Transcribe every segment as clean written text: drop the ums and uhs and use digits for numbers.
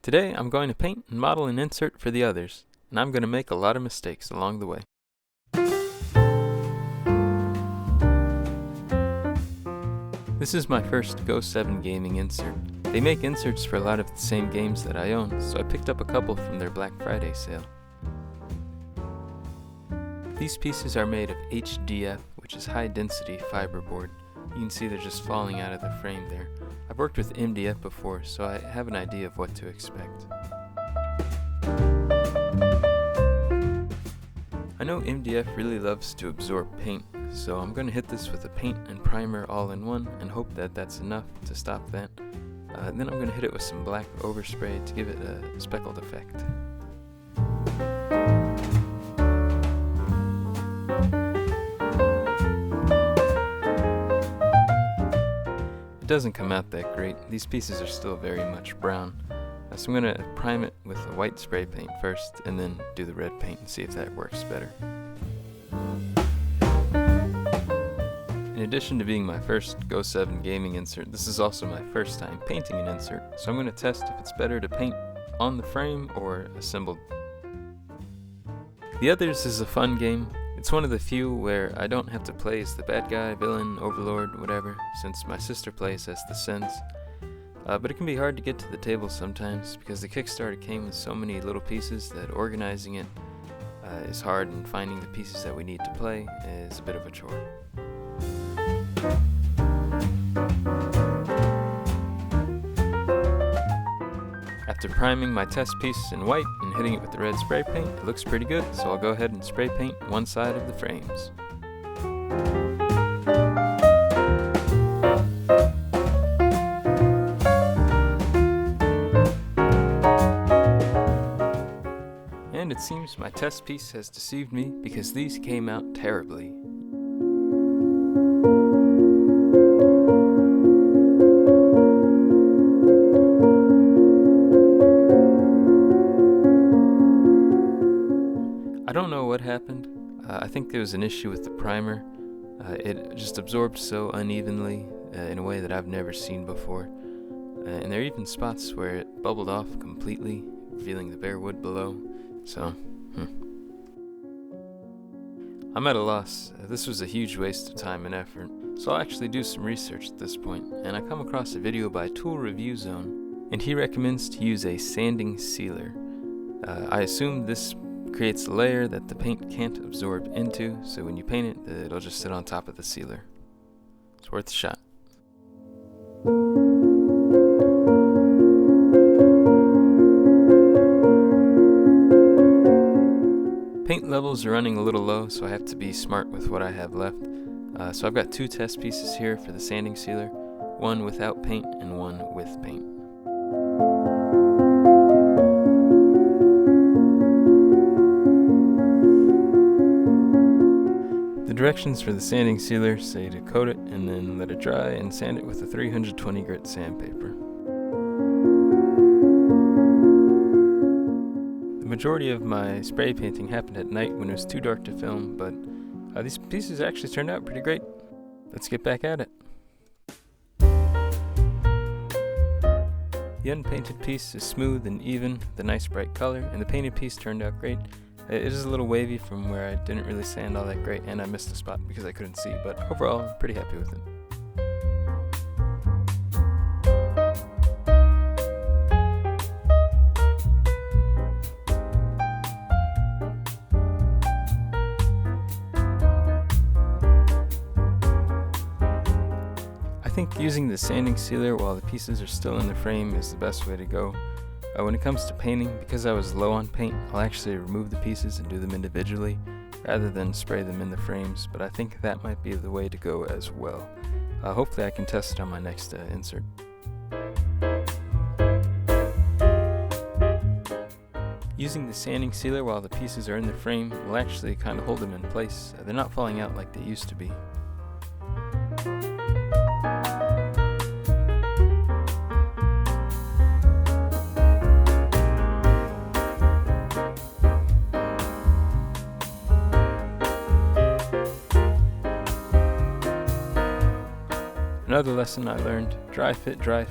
Today I'm going to paint and model an insert for the others, and I'm going to make a lot of mistakes along the way. This is my first Go7Gaming insert. They make inserts for a lot of the same games that I own, so I picked up a couple from their Black Friday sale. These pieces are made of HDF, which is high density fiberboard. You can see they're just falling out of the frame there. I've worked with MDF before, so I have an idea of what to expect. I know MDF really loves to absorb paint, so I'm going to hit this with a paint and primer all in one and hope that that's enough to stop that. Then I'm going to hit it with some black overspray to give it a speckled effect. It doesn't come out that great. These pieces are still very much brown. So I'm going to prime it with a white spray paint first and then do the red paint and see if that works better. In addition to being my first Go7Gaming insert, this is also my first time painting an insert, so I'm going to test if it's better to paint on the frame or assembled. The Others is a fun game. It's one of the few where I don't have to play as the bad guy, villain, overlord, whatever, since my sister plays as the Sins. But it can be hard to get to the table sometimes because the Kickstarter came with so many little pieces that organizing it is hard, and finding the pieces that we need to play is a bit of a chore. After priming my test piece in white and hitting it with the red spray paint, it looks pretty good, so I'll go ahead and spray paint one side of the frames. And it seems my test piece has deceived me because these came out terribly. I don't know what happened. I think there was an issue with the primer. It just absorbed so unevenly in a way that I've never seen before. And there are even spots where it bubbled off completely, revealing the bare wood below. So, I'm at a loss. This was a huge waste of time and effort. So I'll actually do some research at this point, and I come across a video by Tool Review Zone, and he recommends to use a sanding sealer. I assume this creates a layer that the paint can't absorb into, so when you paint it, it'll just sit on top of the sealer. It's worth a shot. Paint levels are running a little low, so I have to be smart with what I have left. So I've got two test pieces here for the sanding sealer, one without paint and one with paint. The directions for the sanding sealer say to coat it and then let it dry and sand it with a 320 grit sandpaper. The majority of my spray painting happened at night when it was too dark to film, but these pieces actually turned out pretty great. Let's get back at it. The unpainted piece is smooth and even, with a nice bright color, and the painted piece turned out great. It is a little wavy from where I didn't really sand all that great, and I missed a spot because I couldn't see, but overall I'm pretty happy with it. I think using the sanding sealer while the pieces are still in the frame is the best way to go. When it comes to painting, because I was low on paint, I'll actually remove the pieces and do them individually rather than spray them in the frames, but I think that might be the way to go as well. Hopefully I can test it on my next insert. Using the sanding sealer while the pieces are in the frame will actually kind of hold them in place. They're not falling out like they used to be. Another lesson I learned, dry fit your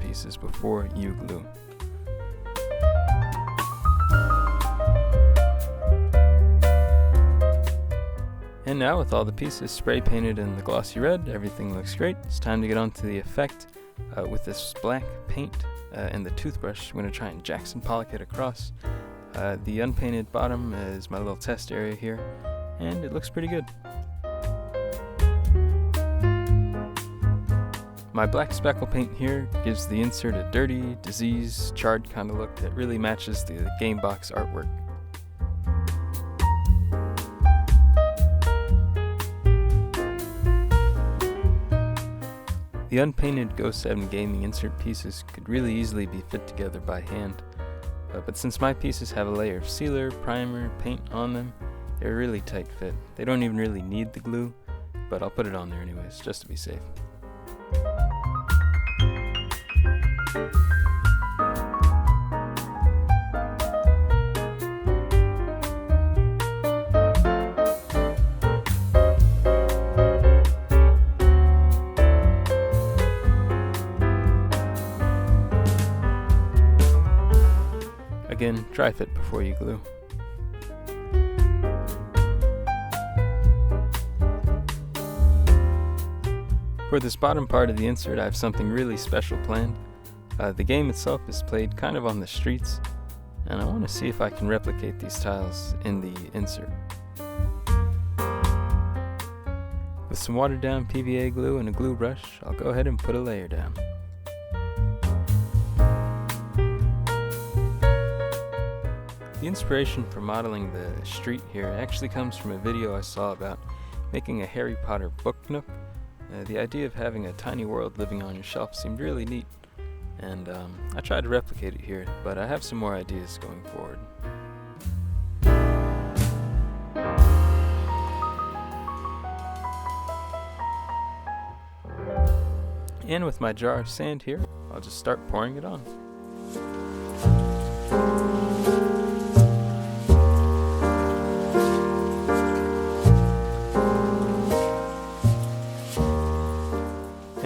pieces before you glue. now, with all the pieces spray painted in the glossy red, everything looks great. It's time to get on to the effect. With this black paint and the toothbrush, I'm going to try and Jackson Pollock it across. The unpainted bottom is my little test area here, and it looks pretty good. My black speckle paint here gives the insert a dirty, diseased, charred kind of look that really matches the game box artwork. The unpainted Go7Gaming insert pieces could really easily be fit together by hand, but since my pieces have a layer of sealer, primer, paint on them, they're a really tight fit. They don't even really need the glue, but I'll put it on there anyways, just to be safe. Again, dry fit before you glue. For this bottom part of the insert, I have something really special planned. The game itself is played kind of on the streets, and I want to see if I can replicate these tiles in the insert. With some watered down PVA glue and a glue brush, I'll go ahead and put a layer down. The inspiration for modeling the street here actually comes from a video I saw about making a Harry Potter book nook. The idea of having a tiny world living on your shelf seemed really neat, and I tried to replicate it here, but I have some more ideas going forward. And with my jar of sand here, I'll just start pouring it on.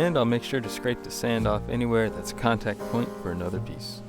And I'll make sure to scrape the sand off anywhere that's a contact point for another piece.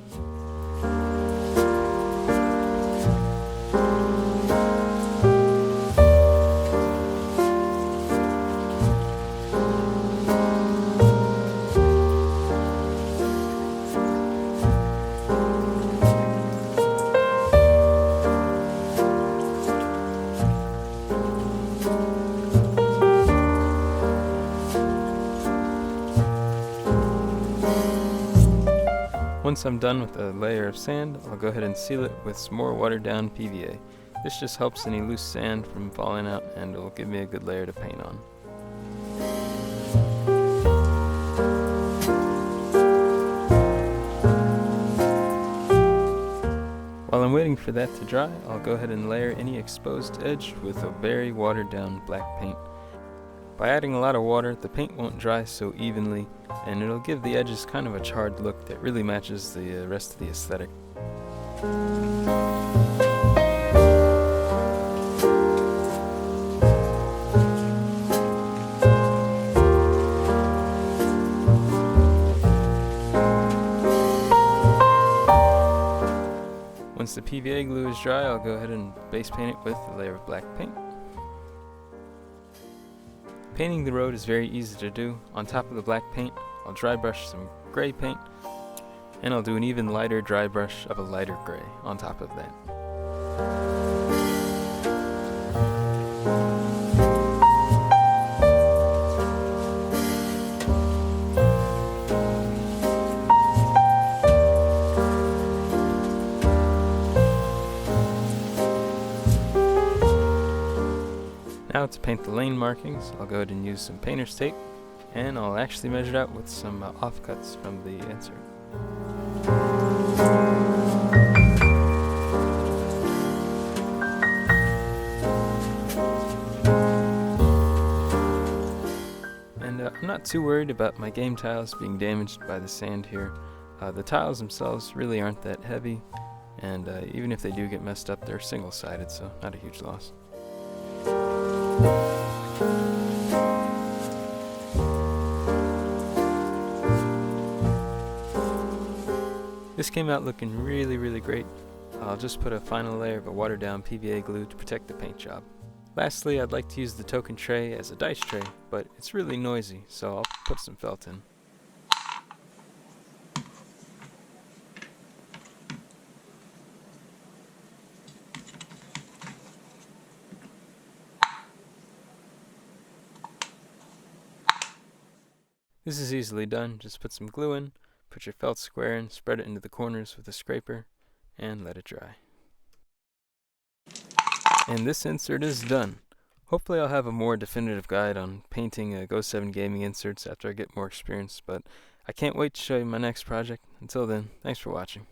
Once I'm done with a layer of sand, I'll go ahead and seal it with some more watered down PVA. This just helps any loose sand from falling out, and it'll give me a good layer to paint on. While I'm waiting for that to dry, I'll go ahead and layer any exposed edge with a very watered down black paint. By adding a lot of water, the paint won't dry so evenly, and it'll give the edges kind of a charred look that really matches the rest of the aesthetic. Once the PVA glue is dry, I'll go ahead and base paint it with a layer of black paint. Painting the road is very easy to do. On top of the black paint, I'll dry brush some gray paint, and I'll do an even lighter dry brush of a lighter gray on top of that. Now to paint the lane markings, I'll go ahead and use some painter's tape, and I'll actually measure it out with some offcuts from the insert. And I'm not too worried about my game tiles being damaged by the sand here. The tiles themselves really aren't that heavy, and even if they do get messed up, they're single-sided, so not a huge loss. This came out looking really great. I'll just put a final layer of a watered down PVA glue to protect the paint job. Lastly, I'd like to use the token tray as a dice tray, but it's really noisy, so I'll put some felt in. This is easily done. Just put some glue in, put your felt square in, spread it into the corners with a scraper, and let it dry. And this insert is done. Hopefully I'll have a more definitive guide on painting Go7Gaming inserts after I get more experience, but I can't wait to show you my next project. Until then, thanks for watching.